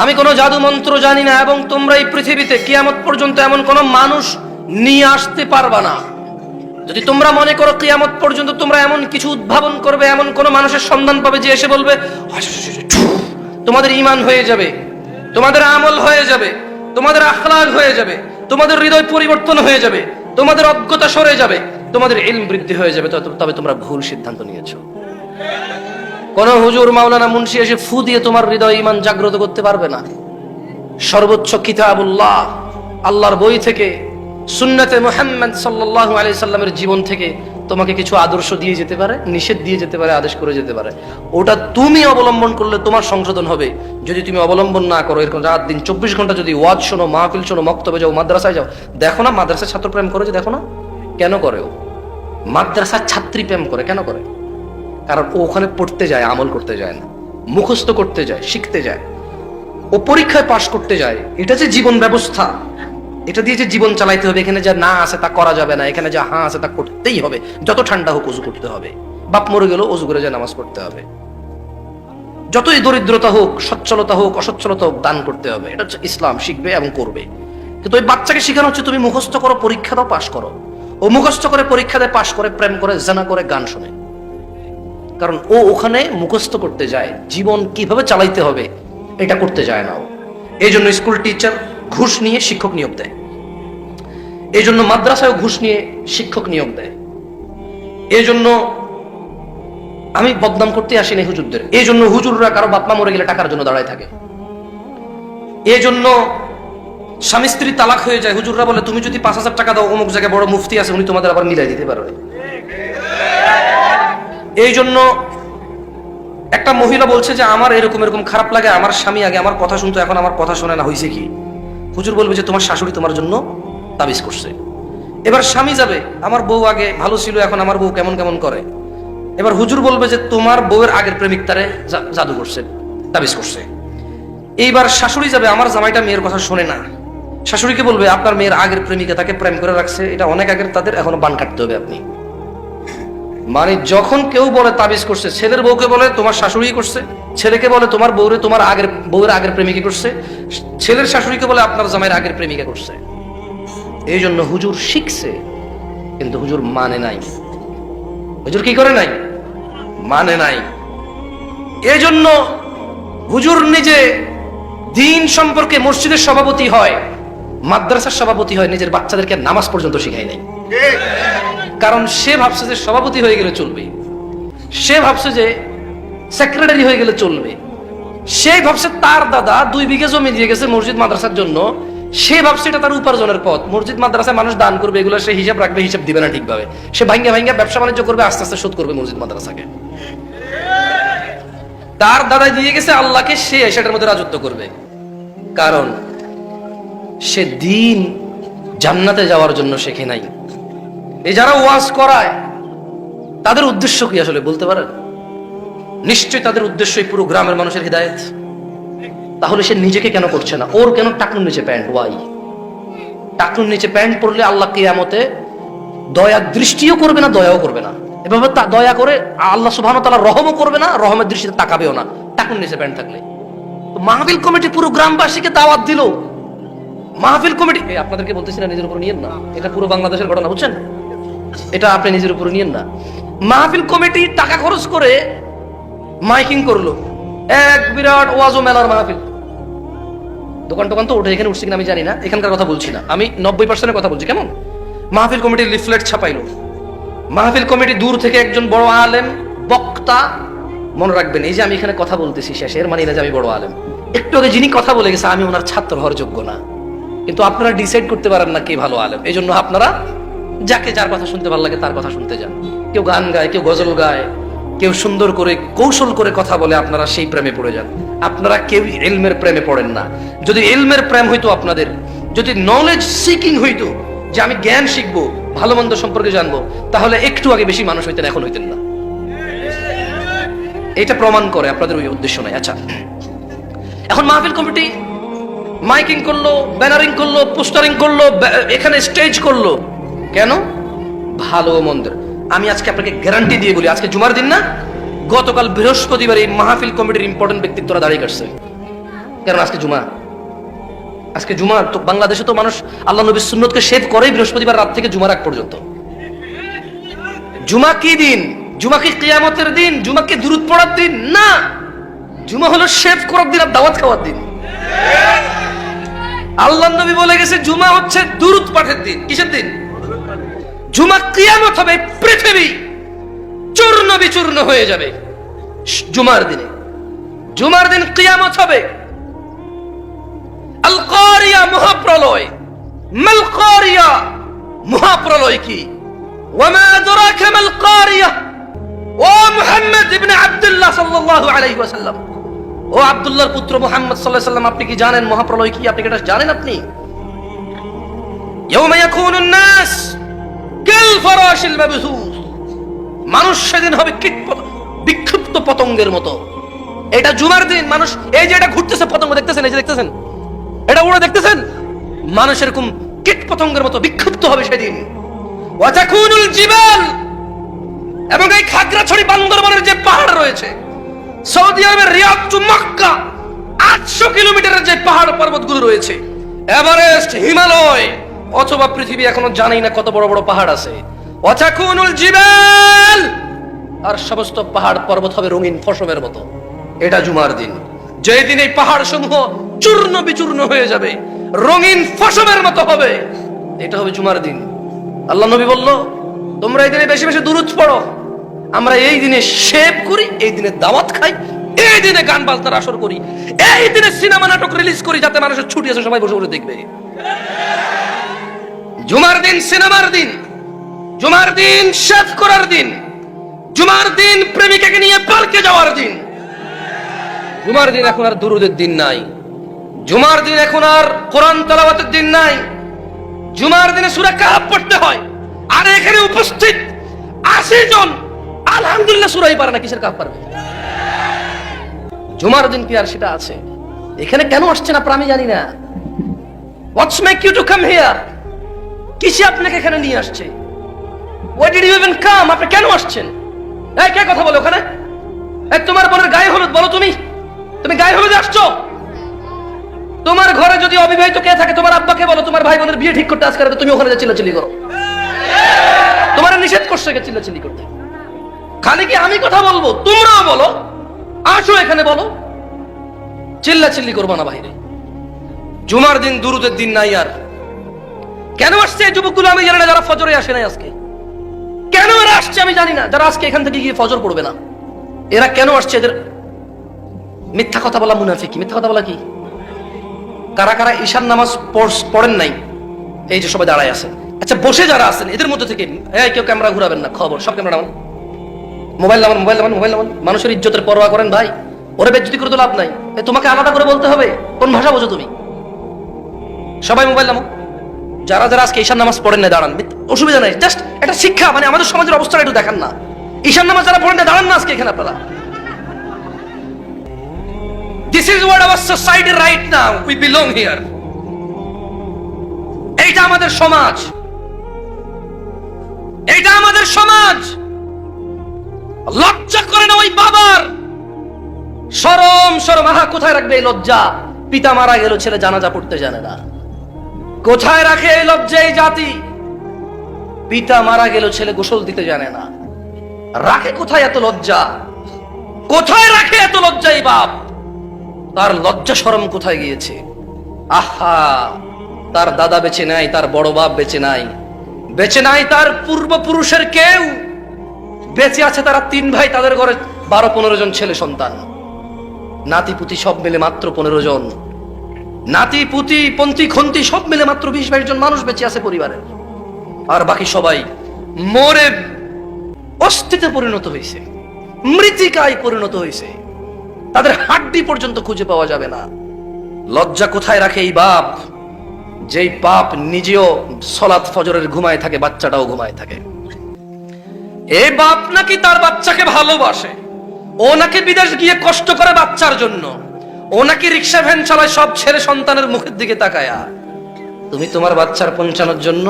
আমি কোনো জাদু মন্ত্র জানি না, এবং তোমরা এই পৃথিবীতে কিয়ামত পর্যন্ত এমন কোনো মানুষ নিয়ে আসতে পারবা না। যদি তোমরা মনে করো কিয়ামত পর্যন্ত তোমরা এমন কিছু উদ্ভাবন করবে, এমন কোন মানুষের সন্ধান পাবে যে এসে বলবে, তোমাদের ঈমান হয়ে যাবে, তোমাদের আমল হয়ে যাবে, তোমাদের আখলাক হয়ে যাবে, তোমাদের হৃদয় পরিবর্তন হয়ে যাবে, তোমাদের অজ্ঞতা সরে যাবে, তোমাদের ইলম বৃদ্ধি হয়ে যাবে, তবে তোমরা ভুল সিদ্ধান্ত নিয়েছো। কোন হুজুর মাওলানা মুন্সি এসে ফু দিয়ে তোমার হৃদয় ঈমান জাগ্রত করতে পারবে না। সর্বোচ্চ কিতাবুল্লাহ, আল্লাহর বই থেকে, সুন্নতে মুহাম্মদ সাল্লাল্লাহু আলাইহি সাল্লামের জীবন থেকে তোমাকে কিছু আদর্শ দিয়ে যেতে পারে, নিষেধ দিয়ে যেতে পারে, আদেশ করে যেতে পারে। ওটা তুমি অবলম্বন করলে তোমার সংশোধন হবে। যদি তুমি অবলম্বন না করো, এরকম রাত দিন 24 ঘন্টা যদি ওয়াজ শোনো, মাহফিল শোনো, মক্তবে যাও, মাদ্রাসায় যাও, দেখো না মাদ্রাসার ছাত্র প্রেম করে, যে দেখো না কেন করে, ও মাদ্রাসার ছাত্রী প্রেম করে কেন করে? কারণ ও ওখানে পড়তে যায়, আমল করতে যায় না, মুখস্থ করতে যায়, শিখতে যায়। ও পরীক্ষায় পাশ করতে যায়। এটা যে জীবন ব্যবস্থা, এটা দিয়ে যে জীবন চালাইতে হবে, এখানে যা না আছে তা করা যাবে না, এখানে যা হ্যাঁ আছে তা করতেই হবে। যত ঠান্ডা হোক অজু করতে হবে, বাপ মরে গেল অজু করে যা নামাজ পড়তে হবে, যতই দরিদ্রতা হোক, সচ্ছলতা হোক, অসচ্ছলতা হোক, দান করতে হবে। এটা হচ্ছে ইসলাম, শিখবে এবং করবে। কিন্তু ওই বাচ্চাকে শেখানো হচ্ছে তুমি মুখস্থ করো, পরীক্ষা দাও, পাশ করো। ও মুখস্থ করে, পরীক্ষা দেয়, পাশ করে, প্রেম করে, জানা করে, গান শোনে। কারণ ও ওখানে মুখস্থ করতে যায়, জীবন কিভাবে চালাইতে হবে এটা করতে যায় না ও। এই জন্য স্কুল টিচার ঘুষ নিয়ে শিক্ষক নিয়োগ দেয়, এই জন্য মাদ্রাসায় ঘুষ নিয়ে শিক্ষক নিয়োগ দেয়। এই জন্য আমি বদনাম করতে আসিনি হুজুরদের, এই জন্য হুজুররা কারো বাপ মা মরে গেলে টাকার জন্য দাঁড়ায় থাকে। এই জন্য স্বামী স্ত্রী তালাক হয়ে যায়, হুজুররা বলে তুমি যদি 5,000 টাকা দাও, অমুক জায়গায় বড় মুফতি আছে, উনি তোমাদের আবার মিলাই দিতে পারবে। এই জন্য একটা মহিলা বলছে যে আমার এরকম এরকম খারাপ লাগে, আমার স্বামী আগে আমার কথা শুনতো, এখন আমার কথা শোনে না, হয়েছে কি? হুজুর বলবে যে তোমার শাশুড়ি তোমার জন্য তাবিজ করছে। এবার স্বামী যাবে, আমার বউ আগে ভালো ছিল, এখন আমার বউ কেমন কেমন করে। এবার হুজুর বলবে যে তোমার বউয়ের আগের প্রেমিক তারে জাদু করছে, তাবিজ করছে। এইবার শাশুড়ি যাবে, আমার জামাইটা মেয়ের কথা শোনে না, শাশুড়িকে বলবে আপনার মেয়ের আগের প্রেমিকা তাকে প্রেম করে রাখছে, এটা অনেক আগের, তাদের এখনো বান কাটতে হবে আপনি। মানে যখন কেউ বলে তাবিজ করছে, ছেলের বউকে বলে তোমার শাশুড়ি করছে, ছেলেকে বলে তোমার বউরে তোমার আগের বউয়ের আগের প্রেমিকা করছে, ছেলের শাশুড়িকে বলে আপনার জামাইয়ের আগের প্রেমিকা করছে। এই জন্য হুজুর শিখছে, কিন্তু হুজুর মানে নাই। হুজুর কি করে নাই? মানে নাই। এই জন্য হুজুর নিজে দিন সম্পর্কে মসজিদের সভাপতি হয়, মাদ্রাসার সভাপতি হয়, নিজের বাচ্চাদেরকে নামাজ পর্যন্ত শিখায় নাই। কারণ সে ভাবছে যে সভাপতি হয়ে গেলে চলবে, সে ভাবছে যে সেক্রেটারি হয়ে গেলে চলবে, সে ভাবছে তার দাদা 2 বিঘা জমি দিয়ে গেছে মসজিদ মাদ্রাসার জন্য, সে ভাবছে এটা তার উপার্জনের পথ। মসজিদ মাদ্রাসায় মানুষ দান করবে, এগুলো সে হিসাব রাখবে, হিসাব দিবে না ঠিকভাবে, সে ভাঙ্গা ভাঙ্গা ব্যবসা বাণিজ্য করবে, আস্তে আস্তে শোধ করবে মসজিদ মাদ্রাসাকে। তার দাদা দিয়ে গেছে আল্লাহকে, সে সেটার মধ্যে রাজত্ব করবে। কারণ সে দিন জান্নাতে যাওয়ার জন্য শেখে নাই। এই যারা ওয়াজ করায় তাদের উদ্দেশ্য কি আসলে বলতে পারেন? নিশ্চয়ই তাদের উদ্দেশ্য এই পুরো গ্রামের মানুষের হিদায়াত। তাহলে সে নিজেকে কেন করছে না? ওর কেন টাকনুর নিচে প্যান্ট? ওয়াই? টাকনুর নিচে প্যান্ট পরলে আল্লাহ কিয়ামতে দয়া দৃষ্টিও করবে না, দয়াও করবে না। এভাবে দয়া করে আল্লাহ সুবহানাহু ওয়া তাআলা রহমও করবে না, রহমের দৃষ্টিতে তাকাবেও না টাকনুর নিচে প্যান্ট থাকলে। মাহফিল কমিটি পুরো গ্রামবাসীকে দাওয়াত দিল। মাহফিল কমিটি, আপনাদেরকে বলতেছি না নিজের উপর নিয়েন না, এটা পুরো বাংলাদেশের ঘটনা, বুঝছেন? এটা আপনি নিজের উপর নিয়েন না। মাহফিল কমিটি টাকা খরচ করে মাইকিং করলো, এক বিরাট ওয়াজ ও মেলার মাহফিল। দোকান টোকান তো ওঠে, এখানে উঠছে কিনা আমি জানি না, এখানকার কথা বলছি না, আমি 90% কথা বলছি। কেমন মাহফিল কমিটির লিফলেট ছাপাইলো। মাহফিল কমিটি দূর থেকে একজন বড় আলেম বক্তা, মনে রাখবেন এই যে আমি এখানে কথা বলতেছি শেষে এর মানে না যে আমি বড় আলেম। একটু আগে যিনি কথা বলে গেছে আমি ওনার ছাত্র হওয়ার যোগ্য না, কিন্তু আপনারা ডিসাইড করতে পারেন না কে ভালো আলেম। এই জন্য আপনারা যাকে যার কথা শুনতে ভালো লাগে তার কথা শুনতে যান। কেউ গান গায়, কেউ গজল গায়, কেউ সুন্দর করে কৌশল করে কথা বলে, আপনারা সেই প্রেমে পড়ে যান। আপনারা কেউ ইলমের প্রেমে পড়েন না। যদি ইলমের প্রেম হইতো আপনাদের, যদি নলেজ সিকিং হইতো, যে আমি জ্ঞান শিখবো, ভালো মন্দ সম্পর্কে জানবো, তাহলে একটু আগে বেশি মানুষ হইতেন, এখন হইতেন না। এটা প্রমাণ করে আপনাদের ওই উদ্দেশ্য নাই। আচ্ছা, এখন মাহফিল কমিটি মাইকিং করলো, ব্যানারিং করলো, পোস্টারিং করলো, এখানে স্টেজ করলো। কেন? ভালো মন্দের। আমি আজকে আপনাকে গ্যারান্টি দিয়ে বলি, আজকে জুমার দিন না, গতকাল বৃহস্পতিবার এই মাহফিল কমিটির ইম্পর্টেন্ট ব্যক্তিত্বরা দাঁড়িয়ে কাটছে। কারণ আজকে জুমা। আজকে জুমা তো বাংলাদেশে তো মানুষ আল্লাহ নবীর সুন্নতকে শেভ করে বৃহস্পতিবার রাত থেকে জুমার আগ পর্যন্ত। জুমা কি দিন? জুমা কি কিয়ামতের দিন? জুমা কি দুরূদ পড়ার দিন? না, জুমা হলো শেভ করার দিন আর দাওয়াত খাওয়ার দিন। আল্লাহ নবী বলে গেছে জুমা হচ্ছে দুরূদ পাঠের দিন। কিসের দিন? জুমা। কিয়ামত হবে, পৃথিবী চূর্ণ বিচূর্ণ হয়ে যাবে জুমার দিনে। জুমার দিন কিয়ামত হবে। আল কারিয়া, মহাপ্রলয়। মাল কারিয়া, মহাপ্রলয় কি? ওয়ামা আদরাকা মাল কারিয়া। ও মুহাম্মদ ইবনে আব্দুল্লাহ সাল্লাল্লাহু আলাইহি ওয়াসাল্লাম, ও আব্দুল্লাহর পুত্র মুহাম্মদ সাল্লাল্লাহু আলাইহি ওয়াসাল্লাম, আপনি কি জানেন মহাপ্রলয় কি? আপনি কি এটা জানেন? আপনি ইয়াউমা ইয়াকুনুন নাস কাল ফারাশিল মাবসুস, মানুষ সেদিন হবে বিক্ষিপ্ত পতঙ্গের মতো। এটা জুমার দিন। মানুষ এই যে এটা ঘুরতেছে পতঙ্গ, দেখতেছেন? এই যে দেখতেছেন, এটা উড়ে দেখতেছেন? মানুষ এরকম কীট পতঙ্গের মতো বিক্ষিপ্ত হবে সেদিন। ওয়া তাকুনুল জিবাল, এবং এই খাগড়াছড়ি বান্দরবানের যে পাহাড় রয়েছে, সৌদি আরবের রিয়াদ টু মক্কা 800 কিলোমিটারের যে পাহাড় পর্বতগুলো রয়েছে, এভারেস্ট, হিমালয়, অথবা পৃথিবী এখনো জানেই না কত বড় বড় পাহাড় আছে। ওয়া তাকুনুল জিবাল, আর সমস্ত পাহাড় পর্বত হবে রঙিন ফসলের মতো। এটা জুমার দিন, যেই দিন এই পাহাড় সমূহ চূর্ণ বিচূর্ণ হয়ে যাবে, রঙিন ফসলের মতো হবে। এটা হবে জুমার দিন। আল্লাহ নবী বলল, তোমরা এই দিনে বেশি বেশি দুরূদ পড়ো। আমরা এই দিনে শেভ করি, এই দিনে দাওয়াত খাই, এই দিনে গান বাজনার আসর করি, এই দিনে সিনেমা নাটক রিলিজ করি, যাতে মানুষের ছুটি আছে সবাই বসে বসে দেখবে। জুমার দিন সিনেমার দিন, জুমার দিন শেভ করার দিন, জুমার দিন প্রেমিকাকে নিয়ে পার্কে যাওয়ার দিন। জুমার দিন এখন আর দুরূদের দিন নাই। জুমার দিন এখন আর কোরআন তেলাওয়াতের দিন নাই। জুমার দিনে সূরা কাহফ পড়তে হয়, আর এখানে উপস্থিত 80 জন আলহামদুলিল্লাহ সূরাই পারে না, কিসের কাহফ পারবে? জুমার দিন কি আর সেটা আছে? এখানে কেন আসছেন আপনারা আমি জানি না। What's make you to come here? কিসে আপনাকে এখানে নিয়ে আসছে? Why did you even come? আপনি কেন আসছেন? এই কে কথা বলে ওখানে? এই তোমার বোনের গায়ে হলুদ, বলো তুমি গায়ে হলুদে আসছো? তোমার ঘরে যদি অবিবাহিত কে থাকে, তোমার আব্বাকে বলো তোমার ভাই বোনের বিয়ে ঠিক করতে আজকে রাতে তুমি ওখানে চিল্লাচিল্লি করো। তোমার নিষেধ করছে চিল্লাচিল্লি করতে। খালি কি আমি কথা বলবো? তোমরাও বলো, আসো এখানে বলো, চিল্লাচিল্লি করবো না বাইরে। জুমার দিন দুরূদের দিন নাই। আর কেন আসছে এই যুবকগুলো আমি জানি না, যারা ফজরে আসে নাই আজকে। কেন এরা আসছে আমি জানি না, যারা আজকে এখান থেকে গিয়ে ফজর পড়বে না। এরা কেন আসছে? এদের মিথ্যা কথা বলা মুনাফিকি। মিথ্যা কথা বলা কি? কারা কারা ঈশার নামাজ পড়েন নাই? এই যে সবাই দাঁড়ায় আছে। আচ্ছা, বসে যারা আছেন এদের মধ্যে থেকে কেউ ক্যামেরা ঘুরাবেন না, খবর সব ক্যামেরা নামান, মোবাইল নামান, মোবাইল নামান, মোবাইল নামান। মানুষের ইজ্জতের পরোয়া করেন ভাই? ওরে বেজ্জতি করে তো লাভ নাই। তোমাকে আলাদা করে বলতে হবে? কোন ভাষা বোঝো তুমি? সবাই মোবাইল নামো। যারা যারা আজকে ঈশার নামাজ পড়েন না দাঁড়ান, অসুবিধা নাই। জাস্ট একটা শিক্ষা, মানে আমাদের সমাজের অবস্থাটা একটু দেখান না। ঈশার নামাজ যারা পড়েন না দাঁড়ান না আজকে এখানে আপনারা। This is what our society right now. We belong here. এইটা আমাদের সমাজ, এইটা আমাদের সমাজ। লজ্জা করে না ওই বাবার? শরম কোথায় রাখবে এই লজ্জা? পিতা মারা গেল, ছেলে জানাজা পড়তে জানে না। কোথায় রাখে এই লজ্জা এই জাতি? পিতা মারা গেল, ছেলে গোসল দিতে জানে না। রাখে কোথায় এত লজ্জা? কোথায় রাখে এত লজ্জা এই বাপ? তার লজ্জা শরম কোথায় গিয়েছে? আহা, তার দাদা বেঁচে নাই, তার বড় বাপ বেঁচে নাই, বেঁচে নাই তার পূর্বপুরুষের কেউ। বেঁচে আছে তারা 3 ভাই, তাদের ঘরে 12-15 জন ছেলে সন্তান। নাতি পুতি সব মিলে মাত্র 15 জন। নাতি পুতি পন্থী খন্তি সব মিলে মাত্র 20-22 জন মানুষ বেঁচে আছে পরিবারের। আর বাকি সবাই মরে অস্থিতে পরিণত হয়েছে, মৃত্তিকায় পরিণত হয়েছে। তাদের হাড্ডি পর্যন্ত খুঁজে পাওয়া যাবে না। লজ্জা কোথায় রাখে এই বাপ? যেই বাপ নিজেও সালাত ফজরের ঘুমায় থাকে, বাচ্চাটাও ঘুমায় থাকে। এই বাপ নাকি তার বাচ্চাকে ভালোবাসে, ও নাকি বিদেশ গিয়ে কষ্ট করে বাচ্চার জন্য, ও নাকি রিক্সা ভ্যান চালায় সব ছেলে সন্তানের মুখের দিকে তাকায়া। তুমি তোমার বাচ্চার পৌঁছানোর জন্য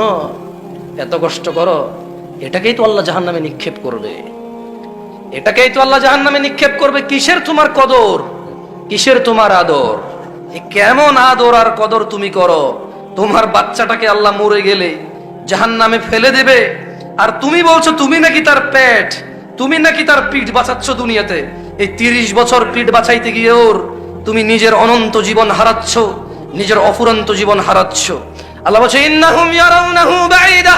এত কষ্ট করো, এটাকেই তো আল্লাহ জাহান্নামে নিক্ষেপ করবে। এটাকেই তো আল্লাহ জাহান্নামে নিক্ষেপ করবে। কিসের তোমার কদর, কিসের তোমার আদর? কেমন আদর আর কদর তুমি করো? তোমার বাচ্চাটাকে আল্লাহ মরে গেলে জাহান্নামে ফেলে দেবে, আর তুমি বলছো তুমি নাকি তার পেট, তুমি নাকি তার পিঠ বাঁচাচ্ছ দুনিয়াতে। এই 30 বছর পিঠ বাঁচাইতে গিয়ে ওর তুমি নিজের অনন্ত জীবন হারাচ্ছ, নিজের অফুরন্ত জীবন হারাচ্ছ। আল্লাহ বলছে ইন্নাহুম ইয়ারাউনাহু বাঈদা।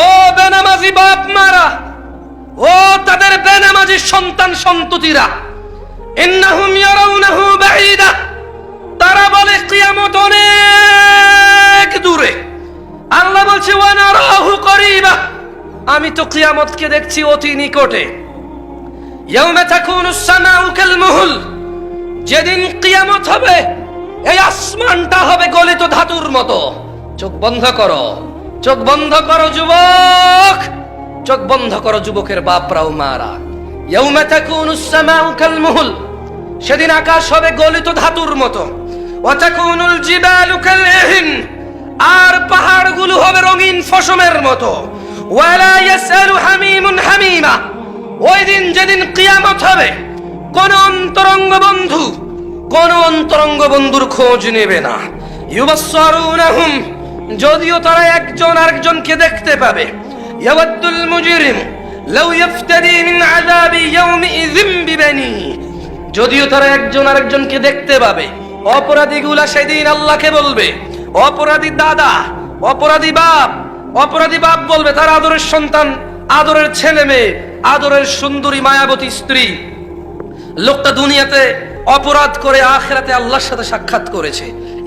ও বেনামাজি বাপ মারা, ও তাদের বেনামাজি সন্তান সন্ততিরা, ইন্নাহুম ইয়ারাউনাহু বাঈদা, তারা বলে কিয়ামত অনেক দূরে। আল্লাহ বলছে ওয়া নারাহু করিবা, আমি তো কিয়ামতকে দেখছি অতি নিকটে। ইয়াউমা তাকুনুস সামাউ কাল মুহল, যেদিন কিয়ামত হবে এই আসমানটা হবে গলিত ধাতুর মতো। চোখ বন্ধ করো, চোখ বন্ধ করো যুবক, চোখ বন্ধ করো যুবকের বাপরাও মারা। ইয়াউমা তাকুনুস সামাউ কাল মুহল, সেদিন আকাশ হবে গলিত ধাতুর মতো। ওয়া তাকুনুল জিবালু কাল ইহিন, আর পাহাড়গুলো হবে রঙিন ফসমের মতো। ওয়ালা ইয়াসআলু হামিমুন হামিমা, ওই দিন যেদিন কিয়ামত হবে কোন অন্তরঙ্গ বন্ধু কোন অন্তরঙ্গ বন্ধুর খোঁজ নেবে না। ইউবাসসারুনাহুম, যদিও তারা একজন আরেকজনকে দেখতে পাবে। ইয়াওয়াদ্দুল মুজরিম লাউ ইফতাদি মিন আযাবি ইয়াউমিযিম বিবানি, যদিও তারা একজন আরেকজনকে দেখতে পাবে। অপরাধীগুলা সেদিন আল্লাহকে বলবে, অপরাধী দাদা, অপরাধী বাপ বলবে তার আদরের সন্তান, আদরের ছেলে মেয়ে, আদরের সুন্দরী মায়াবতী স্ত্রী, লোকটা দুনিয়াতে অপরাধ করে আখিরাতে আল্লাহর সাথে সাক্ষাৎ করেছে।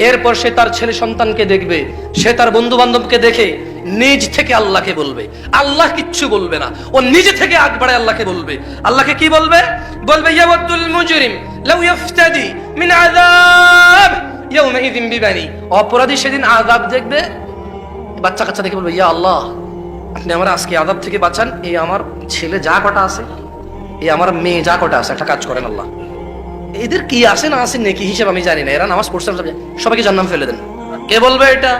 এরপর সে তার ছেলে সন্তানকে দেখবে, সে তার বন্ধু বান্ধবকে দেখে নিজ থেকে আল্লাহকে বলবে। আল্লাহ কিচ্ছু বলবে না, ও নিজে থেকে আগ বাড়ায় আল্লাহকে বলবে। আল্লাহকে কি বলবে? বলবে ইয়াওয়াদ্দুল মুজরিম লাউ ইফতাদি মিন আযাব ইয়াউমাইযিম বিবানি, অপরাধী সেদিন আযাব দেখবে, বাচ্চা কাচ্চা দেখে বলবে ইয়া আল্লাহ, আপনি আমার আজকে আযাব থেকে বাঁচান। এই আমার ছেলে যা কটা আছে, এই আমার মেয়ে যা কটা আছে, একটা কাজ করেন আল্লাহ, এদের কি আছে না আছে নেকি হিসেব আমি জানি না, এরা নামাজ পড়ছে সবাইকে জান্নাম ফেলে দেন। কে বলবে এটা?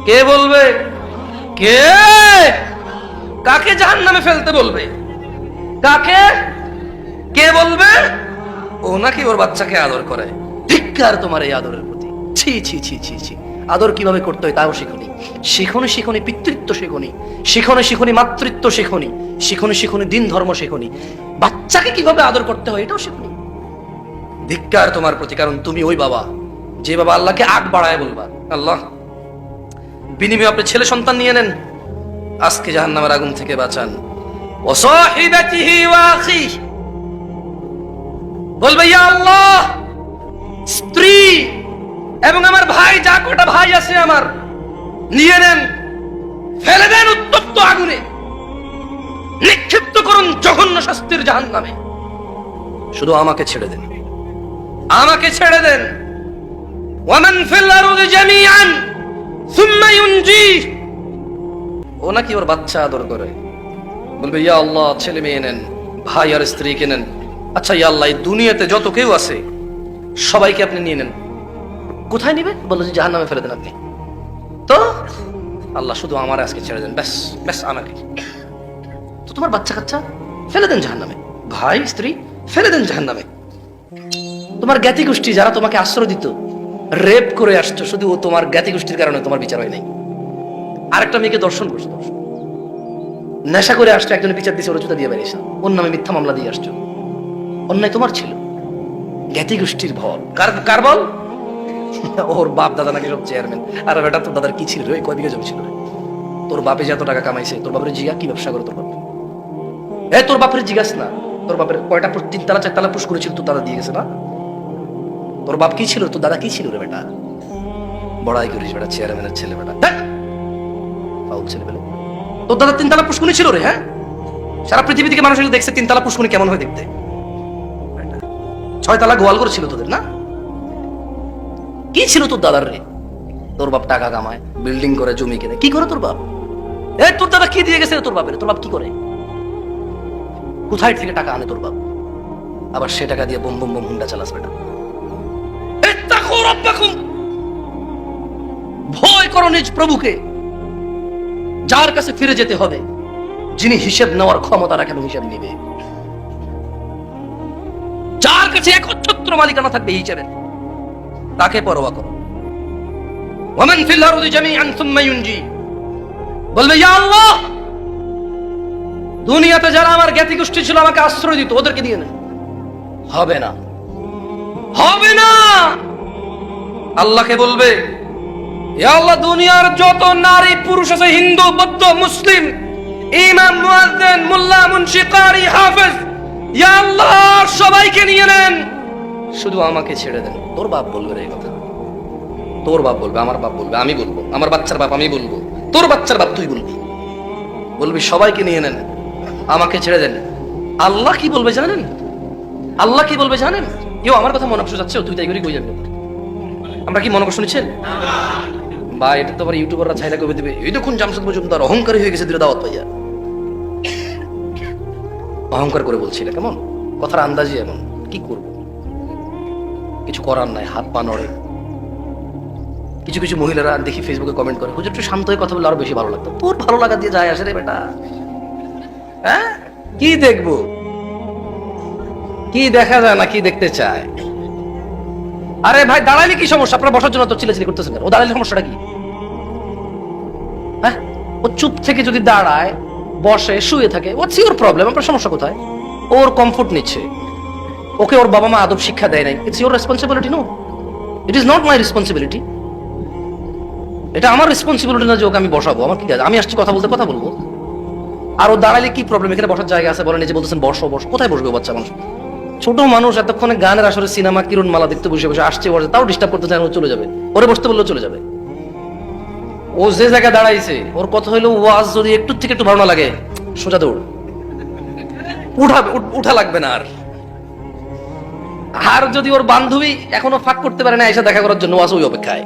কে বলবে? কে কাকে জাহান্নামে ফেলতে বলবে? কাকে? কে বলবে? ও নাকি ওর বাচ্চাকে আদর করে। ধিক্কার তোমার এই আদরের প্রতি। ছি ছি ছি ছি ছি। আদর কিভাবে করতে হয় তাও শিখুনি, শিখুনি পিতৃত্ব শিখুনি মাতৃত্ব শিখুনি দিন ধর্ম শিখুনি, বাচ্চাকে কিভাবে আদর করতে হয় এটাও শিখুনি। ধিক্কার তোমার প্রতি, কারণ তুমি ওই বাবা যে বাবা আল্লাহকে আগ বাড়ায় বলবা আল্লাহ বিনিময়ে আপনি ছেলে সন্তান নিয়ে নেন, আজকে জাহান্নামের আগুন থেকে বাঁচান। ওয়া সাহিবাতিহি ওয়া আখি, বলবে ইয়া আল্লাহ স্ত্রী এবং আমার ভাই, যা কটা ভাই আছে আমার, নিয়ে নেন, ফেলে দেন উত্তপ্ত আগুনে, নিক্ষিপ্ত করুন জঘন্য শাস্তির জাহান্নামে, শুধু আমাকে ছেড়ে দেন, আমাকে ছেড়ে দেন। ওয়ামান ফিল আরদি জামিআন সুম্মা ইউনজি, ও নাকি ওর বাচ্চা আদর করে, বলবে ইয়া আল্লাহ ছেলে মেয়ে নেন, ভাই আর স্ত্রীকে নেন। আচ্ছা ইয়া আল্লাহ এই দুনিয়াতে যত কেউ আছে সবাইকে আপনি নিয়ে নেন। কোথায় নিবে? বললো যে জাহান্নামে ফেলে দেন আপনি। তো আল্লাহ শুধু আমার আজকে ছেড়ে দেন, ব্যাস ব্যাস আমাকে। তো তোমার বাচ্চা কাচ্চা ফেলে দেন জাহান্নামে, ভাই স্ত্রী ফেলে দেন জাহান্নামে। তোমার জ্ঞাতি গোষ্ঠী যারা তোমাকে আশ্রয় দিত, রেপ করে আসছো, শুধু ও তোমার জ্ঞাতি গোষ্ঠীর কারণে তোমার বিচার হয় নাই। আরেকটা মেয়েকে দর্শন করছো, নেশা করে আসছো, একজনের বিচার দিয়েছে, ওর জুতা দিয়ে বেরিয়েছে, ওর নামে মিথ্যা মামলা দিয়ে আসছো, অন্যায় তোমার ছিল। জ্ঞাতি গোষ্ঠীর ভল কার বল? ওর বাপ দাদা নাকি সব চেয়ারম্যান। আর বেটা তোর দাদার কি ছিল রে? কয় বিঘা জমি ছিল রে? তোর বাপে যে এত টাকা কামাইছে, তোর বাপের জিগা কি ব্যবসা করে তোর বাপ? তোর বাপের জিজ্ঞাস না, তোর বাপের কয়টা 3 তলা 4 তলা পুশ করেছিল তোর দাদা দিয়ে গেছে না? তোর বাপ কি ছিল, তোর দাদা কি ছিল রে বেটা? বড়াই করিস বেটা, চেয়ারম্যানের ছেলে বেটা, ফাউল ছেলে বেলে। তোর দাদা 3 তলা পুষ্কুনি ছিল রে। হ্যাঁ, সারা পৃথিবী থেকে মানুষ দেখছে 3 তলা পুষ্কুনি কেমন হয় দেখতে। 6 তলা গোয়াল ছিল তোদের না? কি ছিল তোর দাদার রে? তোর বাপ টাকা কামায়, বিল্ডিং করে, জমি কেনে। কি করে তোর বাপ? তোর দাদা কি দিয়ে গেছে তোর বাপের? তোর বাপ কি করে? কোথায় থেকে টাকা আনে তোর বাপ? আবার সে টাকা দিয়ে বোম বোম বোম হুন্ডা চালাস বেটা। ভয় করো নিজ প্রভুকে, যার কাছে ফিরে যেতে হবে, যিনি হিসেব নেওয়ার ক্ষমতা রাখেন, হিসেব নিবে, যার কাছে একচ্ছত্র মালিকানা থাকবে হিসেবে। তাকে পরোয়া করো। ওয়ামান ফিল আরদি জামিআন সুম্মা ইউনজি, বলবে ইয়া আল্লাহ, দুনিয়াতে যারা আমার জ্ঞাতি গোষ্ঠী ছিল আমাকে আশ্রয় দিত, ওদেরকে দিয়ে না। হবে না, হবে না। আল্লাহকে বলবে ইয়া আল্লাহ, দুনিয়ার যত নারী পুরুষ আছে, হিন্দু বৌদ্ধ মুসলিম, ইমাম মুয়াজ্জিন মোল্লা মুন্সি কারি হাফেজ, ইয়া আল্লাহ সবাইকে নিয়ে নেন, শুধু আমাকে ছেড়ে দেন। তোর বাপ বলবে এই কথা, তোর বাপ বলবে, আমার বাপ বলবে, আমি বলবো, আমার বাচ্চার বাপ আমি বলবো, তোর বাচ্চার বাপ তুই বলবি, বলবি সবাইকে নিয়ে নেন, আমাকে ছেড়ে দেন। আল্লাহ কি বলবে জানেন? আল্লাহ কি বলবে জানেন? কেউ আমার কথা মনে কষ্ট যাচ্ছে, তুই তাই করে কই যাবি? আমরা কি মনে কষ্ট নিচ্ছেন? বা এটা তো আবার ইউটিউবাররা ছাইলা কবে দিবে, এই দেখুন জামশেদ মজুমদার অহংকারী হয়ে গেছে, দিলে দাওয়াত পাইয়া। অহংকার করে বলছি না, কেমন কথার আন্দাজি এমন। কি করব, কিছু করার নাই, হাত পা নড়ে। কিছু কিছু মহিলারা দেখি ফেসবুকে কমেন্ট করে, হুজুর একটু শান্ত হয়ে কথা বলে আরো বেশি ভালো লাগতো। তোর ভালো লাগা দিয়ে যায় আসে রে বেটা? হ্যাঁ, কি দেখবো? কি দেখা যায় না, কি দেখতে চায়? আরে ভাই দাঁড়াইলে কি সমস্যা? আপনারা বসার জন্য তো চিল্লাচিল্লি করতেছেন কেন? ও দাঁড়াইলে সমস্যাটা কি? হ্যাঁ, ও চুপ থেকে যদি দাঁড়ায়, বসে, শুয়ে থাকে, হোয়াটস ইওর প্রবলেম? আপনার সমস্যা কোথায়? ওর কমফোর্ট নিচ্ছে, ওকে ওর বাবা মা আদব শিক্ষা দেয় নাই, it's your responsibility. No, it is not my responsibility. এটা আমার রেসপন্সিবিলিটি না যে ওকে আমি বসাবো। আমার কি কাজ? আমি আসছি কথা বলতে, কথা বলবো। আর ও দাঁড়াইলে কি প্রবলেম? এখানে বসার জায়গা আছে, বলেন, এই যে বলতেছেন বসো বসো, কোথায় বসবে ও বাচ্চা মানুষ? ছোট মানুষ এতক্ষণে গানের আসরে সিনেমা কিরণ মালা দেখতে বসে বসে আসছে, তাও ডিস্টার্ব করতে চায়, ও চলে যাবে। ওরে বসতে বললেও চলে যাবে। ও যে জায়গায় দাঁড়াইছে, ওর কথা হইলো ওয়াজ যদি একটু থেকে একটু ভালো না লাগে, সোজা দৌড়, উঠা লাগবে না। আর যদি ওর বান্ধবী এখনো ফাঁক করতে পারে না এসে দেখা করার জন্য, ওয়াজ ওই অপেক্ষায়।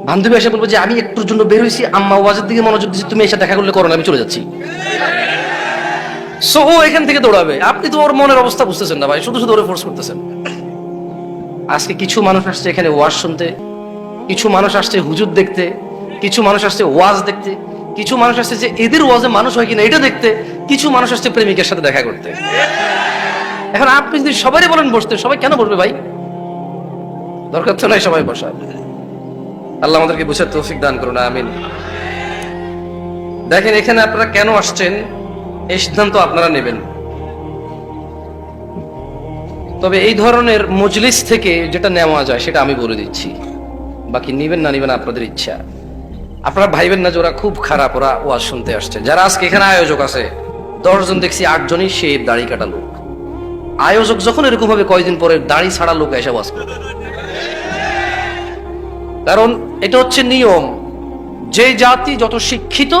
বান্ধবী এসে বলবো যে আমি একটুর জন্য বের হয়েছি, আম্মা ওয়াজের দিকে মনোযোগ দিচ্ছি, তুমি এসে দেখা করলে করো না, আমি চলে যাচ্ছি। সো ও এখান থেকে দৌড়াবে। আপনি তো ওর মনের অবস্থা বুঝতেছেন না ভাই, শুধু শুধু ওরে ফোর্স করতেছেন। আজকে কিছু মানুষ আসছে এখানে ওয়াজ শুনতে, কিছু মানুষ আসছে হুজুর দেখতে, কিছু মানুষ আসছে ওয়াজ দেখতে, কিছু মানুষ আসছে যে এদের ওয়াজে মানুষ হয় কিনা এটা দেখতে, কিছু মানুষ আসছে প্রেমিকের সাথে দেখা করতে। এখন আপনি যদি সবাই বলেন বসতে, সবাই কেন বসবে ভাই? দরকার তো নাই সবাই বসা। আল্লাহ আমাদেরকে বুঝার তৌফিক দান করুন, আমিন। দেখেন এখানে আপনারা কেন আসছেন, এই সিদ্ধান্ত আপনারা নেবেন। তবে এই ধরনের মজলিস থেকে যেটা নেওয়া যায় সেটা আমি বলে দিচ্ছি, বাকি নিবেন না নিবেন আপনাদের ইচ্ছা। আপনারা ভাইবেন না যে ওরা খুব খারাপ, ওরা ওয়াজ শুনতে আসছে। যারা আজকে এখানে আয়োজক আছে 10 জন দেখছি 8 জনই সে দাড়ি কাটা লোক। আয়োজক যখন এরকম ভাবে কয়েকদিন পরে দাড়ি ছাড়া লোক এসে ওয়াজ করবে, কারণ এটা হচ্ছে নিয়ম। যে জাতি যত শিক্ষিত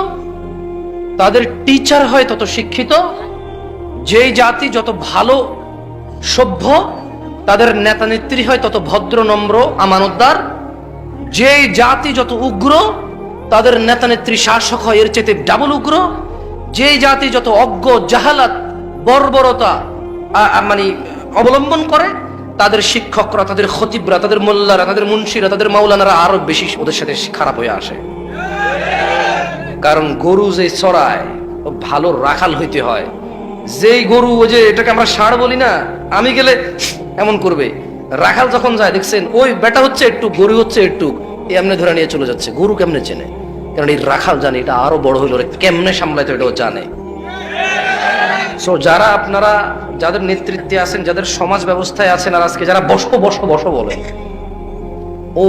তাদের টিচার হয় তত শিক্ষিত, যেই জাতি যত ভালো সভ্য তাদের নেতা নেত্রী হয় তত ভদ্র নম্র আমানতদার, যেই জাতি যত উগ্র তাদের নেতা নেত্রী শাসক হয় এর চেয়ে ডাবল উগ্র, যেই জাতি যত অজ্ঞ জাহালাত বর্বরতা মানে অবলম্বন করে তাদের শিক্ষকরা, তাদের খতিবরা, তাদের মোল্লারা, তাদের মুন্সিরা, তাদের মাওলানারা আরো বেশি ওদের সাথে খারাপ হয়ে আসে। কারণ গরু যে চড়ায় ভালো রাখাল হইতে হয়। যেই গরু, ওই যে এটাকে আমরা ষাঁড় বলি না, আমি গেলে এমন করবে, রাখাল যখন যায় দেখছেন ওই বেটা হচ্ছে একটু, গরু হচ্ছে একটু, এমনি ধরে নিয়ে চলে যাচ্ছে। গরু কেমনে চেনে? কারণ এই রাখাল জানে এটা আরো বড় হইলো, কেমনে সামলাইতে এটাও জানে। সো যারা আপনারা যাদের নেতৃত্বে আছেন, যাদের সমাজ ব্যবস্থায় আছেন, আর আজকে যারা বসো বসো বসো বলেন, ও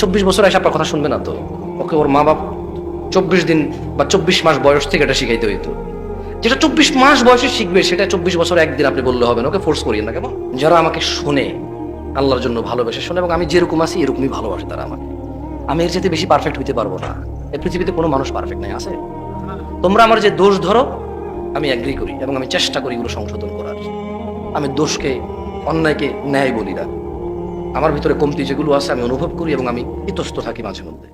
24 বছর এসে আপনার কথা শুনবে না তো। ওকে ওর মা বাপ 24 দিন বা 24 মাস বয়স থেকে এটা শিখাইতে হইতো। যেটা 24 মাস বয়সে শিখবে সেটা 24 বছর একদিন আপনি বললে হবে না। ওকে ফোর্স করিয়েন না। কেমন? যারা আমাকে শুনে, আল্লাহর জন্য ভালোবেসে শুনে, এবং আমি যেরকম আছি এরকমই ভালোবাসে তারা আমাকে। আমি এর চাইতে বেশি পারফেক্ট হইতে পারবো না। এই পৃথিবীতে কোনো মানুষ পারফেক্ট নাই। আছে? তোমরা আমার যে দোষ ধরো আমি এগ্রি করি এবং আমি চেষ্টা করি এগুলো সংশোধন করার। আমি দোষকে, অন্যায়কে ন্যায় বলি না। আমার ভিতরে কমতি যেগুলো আছে আমি অনুভব করি এবং আমি ইতস্ত থাকি মাঝে মধ্যে।